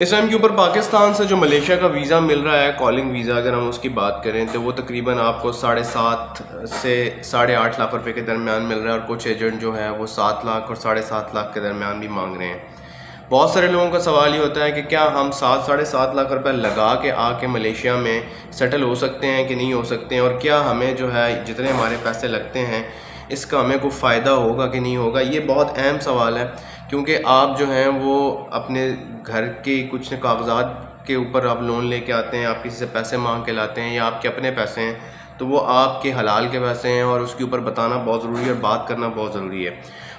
اس time کے اوپر پاکستان سے جو ملیشیا کا ویزا مل رہا ہے، کالنگ ویزا، اگر ہم اس کی بات کریں تو وہ تقریباً آپ کو 7.5 سے 8.5 لاکھ روپے کے درمیان مل رہا ہے، اور کچھ ایجنٹ جو ہے وہ 7 لاکھ اور 7.5 لاکھ کے درمیان بھی مانگ رہے ہیں۔ بہت سارے لوگوں کا سوال یہ ہوتا ہے کہ کیا ہم 7.5 لاکھ روپے لگا کے آ کے ملیشیا میں سیٹل ہو سکتے ہیں کہ نہیں ہو سکتے ہیں، اور کیا ہمیں جو ہے جتنے ہمارے پیسے لگتے ہیں اس کا ہمیں کوئی فائدہ ہوگا کہ نہیں ہوگا۔ یہ بہت اہم سوال ہے، کیونکہ آپ جو ہیں وہ اپنے گھر کے کچھ کاغذات کے اوپر آپ لون لے کے آتے ہیں، آپ کسی سے پیسے مانگ کے لاتے ہیں یا آپ کے اپنے پیسے ہیں، تو وہ آپ کے حلال کے پیسے ہیں اور اس کے اوپر بتانا بہت ضروری ہے اور بات کرنا بہت ضروری ہے۔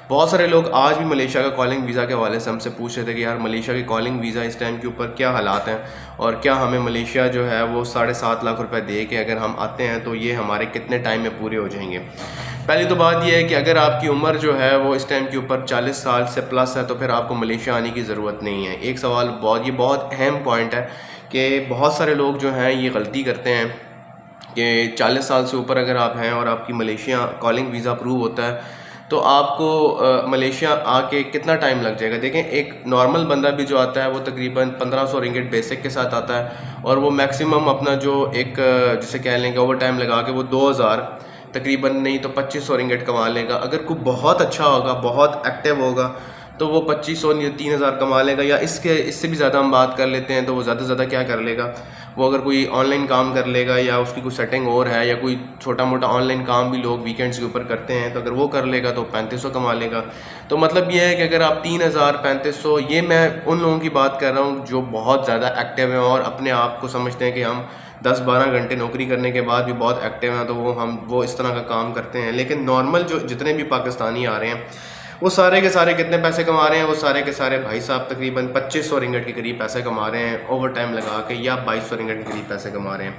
بہت سارے لوگ آج بھی ملیشیا کا کالنگ ویزا کے حوالے سے ہم سے پوچھ رہے تھے کہ یار ملیشیا کی کالنگ ویزا اس ٹائم کے اوپر کیا حالات ہیں، اور کیا ہمیں ملیشیا جو ہے وہ 7.5 لاکھ روپے دے کے اگر ہم آتے ہیں تو یہ ہمارے کتنے ٹائم میں پورے ہو جائیں گے۔ پہلی تو بات یہ ہے کہ اگر آپ کی عمر جو ہے وہ اس ٹائم کے اوپر 40 سال سے پلس ہے تو پھر آپ کو ملیشیا آنے کی ضرورت نہیں ہے۔ ایک سوال یہ بہت اہم پوائنٹ ہے کہ بہت سارے لوگ جو ہیں یہ غلطی کرتے ہیں کہ 40 سال سے اوپر اگر آپ ہیں اور آپ کی ملیشیا کالنگ ویزا اپروو ہوتا ہے تو آپ کو ملیشیا آ کے کتنا ٹائم لگ جائے گا۔ دیکھیں، ایک نارمل بندہ بھی جو آتا ہے وہ تقریباً 1500 رنگٹ بیسک کے ساتھ آتا ہے، اور وہ میکسیمم اپنا جو ایک جسے کہہ لیں کہ اوور ٹائم لگا کے وہ 2000 تقریباً نہیں تو 2500 رنگٹ کما لے گا۔ اگر کوئی بہت اچھا ہوگا، بہت ایکٹیو ہوگا تو وہ 2500 یا 3000 کما لے گا، یا اس سے بھی زیادہ ہم بات کر لیتے ہیں تو وہ زیادہ سے زیادہ کیا کر لے گا، وہ اگر کوئی آن لائن کام کر لے گا یا اس کی کوئی سیٹنگ اور ہے، یا کوئی چھوٹا موٹا آن لائن کام بھی لوگ ویکینڈس کے اوپر کرتے ہیں تو اگر وہ کر لے گا تو 3500 کما لے گا۔ تو مطلب یہ ہے کہ اگر آپ 3000 3500، یہ میں ان لوگوں کی بات کر رہا ہوں جو بہت زیادہ ایکٹیو ہیں اور اپنے آپ کو سمجھتے ہیں کہ ہم 10-12 گھنٹے نوکری کرنے کے بعد بھی بہت ایکٹیو ہیں، تو وہ اس طرح کا کام کرتے ہیں۔ لیکن نارمل جو جتنے بھی پاکستانی آ رہے ہیں وہ سارے کے سارے کتنے پیسے کما رہے ہیں، وہ سارے کے سارے بھائی صاحب تقریباً 2500 رنگٹ کے قریب پیسے کما رہے ہیں اوور ٹائم لگا کے، یا 2200 رنگٹ کے قریب پیسے کما رہے ہیں۔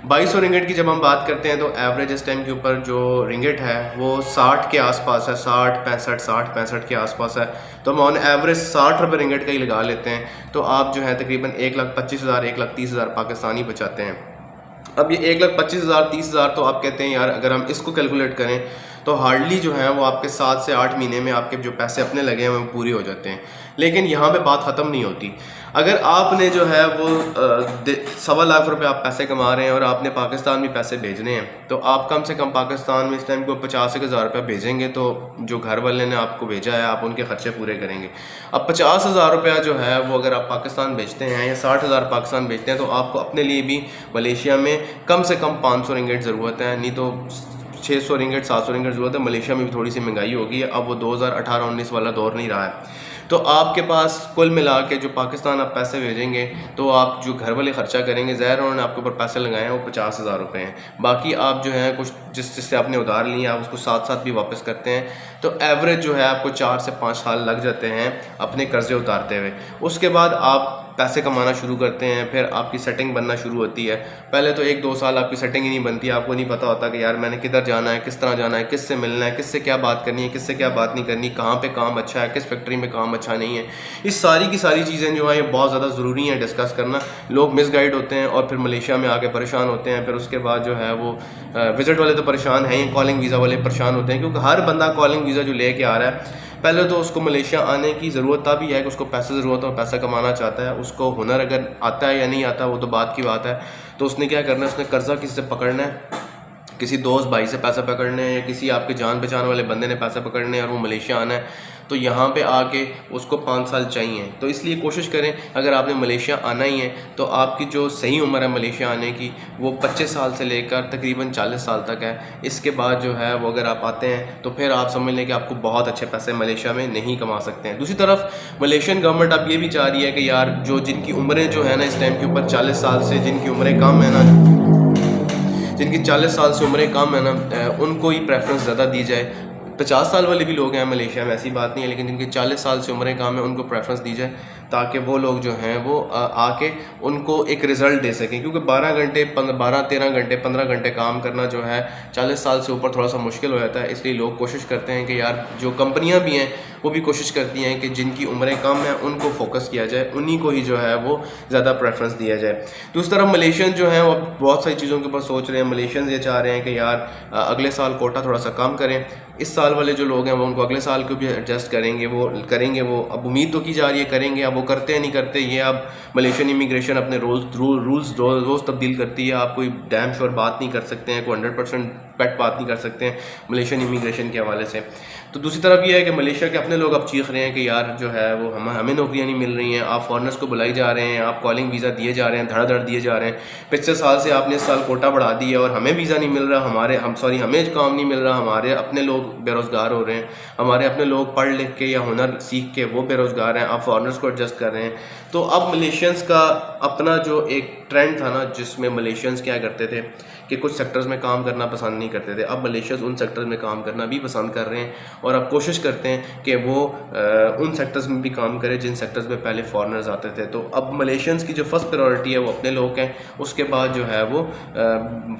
2200 رنگٹ کی جب ہم بات کرتے ہیں تو ایوریج اس ٹائم کے اوپر جو رنگٹ ہے وہ 60 کے آس پاس ہے، 60 کے آس پاس ہے، تو ہم آن ایوریج 60 روپے رنگٹ کا ہی لگا لیتے ہیں، تو آپ جو ہے تقریباً 1,25,000 1,30,000 پاکستانی بچاتے ہیں۔ اب یہ 1,25,000 30,000 تو آپ کہتے ہیں یار اگر ہم اس کو کیلکولیٹ کریں تو ہارڈلی جو ہے وہ آپ کے 7 سے 8 مہینے میں آپ کے جو پیسے اپنے لگے ہیں وہ پورے ہو جاتے ہیں۔ لیکن یہاں پہ بات ختم نہیں ہوتی۔ اگر آپ نے جو ہے وہ 1.25 لاکھ روپے آپ پیسے کما رہے ہیں اور آپ نے پاکستان میں پیسے بھیجنے ہیں، تو آپ کم سے کم پاکستان میں اس ٹائم کو 50,000 روپے بھیجیں گے، تو جو گھر والے نے آپ کو بھیجا ہے آپ ان کے خرچے پورے کریں گے۔ اب 50,000 روپیہ جو ہے وہ اگر آپ پاکستان بھیجتے ہیں یا 60,000 پاکستان بھیجتے ہیں تو آپ کو اپنے لیے بھی ملیشیا میں کم سے کم 500 رنگٹ ضرورت ہے، نہیں تو 600 رنگٹ 700 رنگٹ ضرورت ہے۔ ملیشیا میں بھی تھوڑی سی مہنگائی ہوگی ہے، اب وہ 2018-19 والا دور نہیں رہا ہے۔ تو آپ کے پاس کل ملا کے جو پاکستان آپ پیسے بھیجیں گے تو آپ جو گھر والے خرچہ کریں گے، ظاہر انہوں نے آپ کے اوپر پیسے لگائے ہیں وہ 50,000 روپے ہیں، باقی آپ جو ہیں کچھ جس سے آپ نے ادھار لی ہیں آپ اس کو ساتھ ساتھ بھی واپس کرتے ہیں، تو ایوریج جو ہے آپ کو 4 سے 5 سال لگ جاتے ہیں اپنے قرضے اتارتے ہوئے۔ اس کے بعد آپ پیسے کمانا شروع کرتے ہیں، پھر آپ کی سیٹنگ بننا شروع ہوتی ہے۔ پہلے تو 1-2 سال آپ کی سیٹنگ ہی نہیں بنتی، آپ کو نہیں پتہ ہوتا کہ یار میں نے کدھر جانا ہے، کس طرح جانا ہے، کس سے ملنا ہے، کس سے کیا بات کرنی ہے، کس سے کیا بات نہیں کرنی، کہاں پہ کام اچھا ہے، کس فیکٹری میں کام اچھا نہیں ہے۔ اس ساری کی ساری چیزیں جو ہیں یہ بہت زیادہ ضروری ہیں ڈسکس کرنا۔ لوگ مس گائیڈ ہوتے ہیں اور پھر ملیشیا میں آ کے پریشان ہوتے ہیں، پھر اس کے بعد جو ہے وہ وزٹ والے تو پریشان ہیں ہی، کالنگ ویزا والے پریشان ہوتے ہیں، کیونکہ ہر بندہ کالنگ ویزا جو لے کے آ رہا ہے پہلے تو اس کو ملیشیا آنے کی ضرورت تب ہی ہے کہ اس کو پیسے ضرورت ہے اور پیسہ کمانا چاہتا ہے۔ اس کو ہنر اگر آتا ہے یا نہیں آتا وہ تو بات کی بات ہے، تو اس نے کیا کرنا ہے، اس نے قرضہ کسی سے پکڑنا ہے، کسی دوست بھائی سے پیسہ پکڑنے ہیں یا کسی آپ کے جان پہچان والے بندے نے پیسہ پکڑنے ہیں اور وہ ملیشیا آنا ہے، تو یہاں پہ آ کے اس کو 5 سال چاہیے۔ تو اس لیے کوشش کریں اگر آپ نے ملیشیا آنا ہی ہے تو آپ کی جو صحیح عمر ہے ملیشیا آنے کی وہ 25 سال سے لے کر تقریباً 40 سال تک ہے۔ اس کے بعد جو ہے وہ اگر آپ آتے ہیں تو پھر آپ سمجھ لیں کہ آپ کو بہت اچھے پیسے ملیشیا میں نہیں کما سکتے ہیں۔ دوسری طرف ملیشین گورنمنٹ اب یہ بھی چاہ رہی ہے کہ یار جن کی عمریں جو ہے نا اس ٹائم کے اوپر 40 سال سے جن کی عمریں کم ہے نا، جن کی 40 سال سے عمریں کم ہے نا، ان کو ہی پریفرنس زیادہ دی جائے۔ 50 سال والے بھی لوگ ہیں ملیشیا میں، ایسی بات نہیں ہے، لیکن جن کی 40 سال سے عمریں کم ہیں ان کو پریفرنس دی جائے تاکہ وہ لوگ جو ہیں وہ آ کے ان کو ایک رزلٹ دے سکیں، کیونکہ 13 گھنٹے 15 گھنٹے کام کرنا جو ہے 40 سال سے اوپر تھوڑا سا مشکل ہو جاتا ہے۔ اس لیے لوگ کوشش کرتے ہیں کہ یار جو کمپنیاں بھی ہیں وہ بھی کوشش کرتی ہیں کہ جن کی عمریں کم ہیں ان کو فوکس کیا جائے، انہی کو ہی جو ہے وہ زیادہ پریفرنس دیا جائے۔ دوسری طرف ملیشین جو ہیں وہ بہت ساری چیزوں کے اوپر سوچ رہے ہیں۔ ملیشینز یہ چاہ رہے ہیں کہ یار اگلے سال کوٹا تھوڑا سا کم کریں، اس سال والے جو لوگ ہیں وہ ان کو اگلے سال کو بھی ایڈجسٹ کریں گے، وہ اب امید تو کی جا رہی ہے کریں گے، اب وہ کرتے ہیں نہیں کرتے یہ اب ملیشین امیگریشن اپنے رولز روز تبدیل کرتی ہے. آپ کوئی ڈیم شور بات نہیں کر سکتے ہیں، کوئی 100% پیٹ بات نہیں کر سکتے ہیں ملیشین امیگریشن کے حوالے سے. تو دوسری طرف یہ ہے کہ ملیشیا کے اپنے لوگ اب چیخ رہے ہیں کہ یار جو ہے وہ ہمیں نوکریاں نہیں مل رہی ہیں، آپ فارنرز کو بلائی جا رہے ہیں، آپ کالنگ ویزا دیے جا رہے ہیں، دھڑا دھڑ دیے جا رہے ہیں. پچھلے سال سے آپ نے اس سال کوٹا بڑھا دی ہے اور ہمیں ویزا نہیں مل رہا، ہمیں کام نہیں مل رہا، ہمارے اپنے لوگ بے روزگار ہو رہے ہیں، ہمارے اپنے لوگ پڑھ لکھ کے یا ہنر سیکھ کے وہ بے روزگار ہیں، آپ فارنرز کو ایڈجسٹ کر رہے ہیں. تو اب ملیشینز کا اپنا جو ایک ٹرینڈ تھا نا، جس میں ملیشینز کیا کرتے تھے کہ کچھ سیکٹرز میں کام کرنا پسند نہیں کرتے تھے، اب ملیشینز ان سیکٹرز میں کام کرنا بھی پسند کر رہے ہیں اور اب کوشش کرتے ہیں کہ وہ ان سیکٹرز میں بھی کام کرے جن سیکٹرز میں پہلے فارنرز آتے تھے. تو اب ملیشینز کی جو فرسٹ پریورٹی ہے وہ اپنے لوگ ہیں، اس کے بعد جو ہے وہ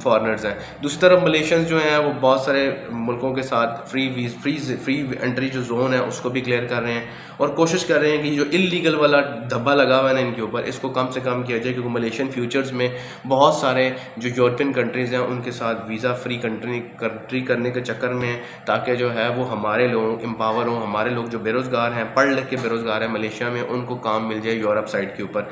فارنرز ہیں. دوسری طرف ملیشینز جو ہیں وہ بہت سارے ملکوں کے ساتھ فری انٹری جو زون ہے اس کو بھی کلیئر کر رہے ہیں اور کوشش کر رہے ہیں کہ جو انلیگل والا دھبا لگا ہوا ہے نا ان کے اوپر، اس کو کم سے کم کیا جائے، کیونکہ ملیشین فیوچرز میں بہت سارے جو یورپین کنٹریز ہیں ان کے ساتھ ویزا فری کنٹری کرنے کے چکر میں، تاکہ جو ہے وہ ہمارے لوگ امپاور ہوں، ہمارے لوگ جو بے روزگار ہیں، پڑھ لکھ کے بے روزگار ہیں ملیشیا میں، ان کو کام مل جائے یورپ سائڈ کے اوپر.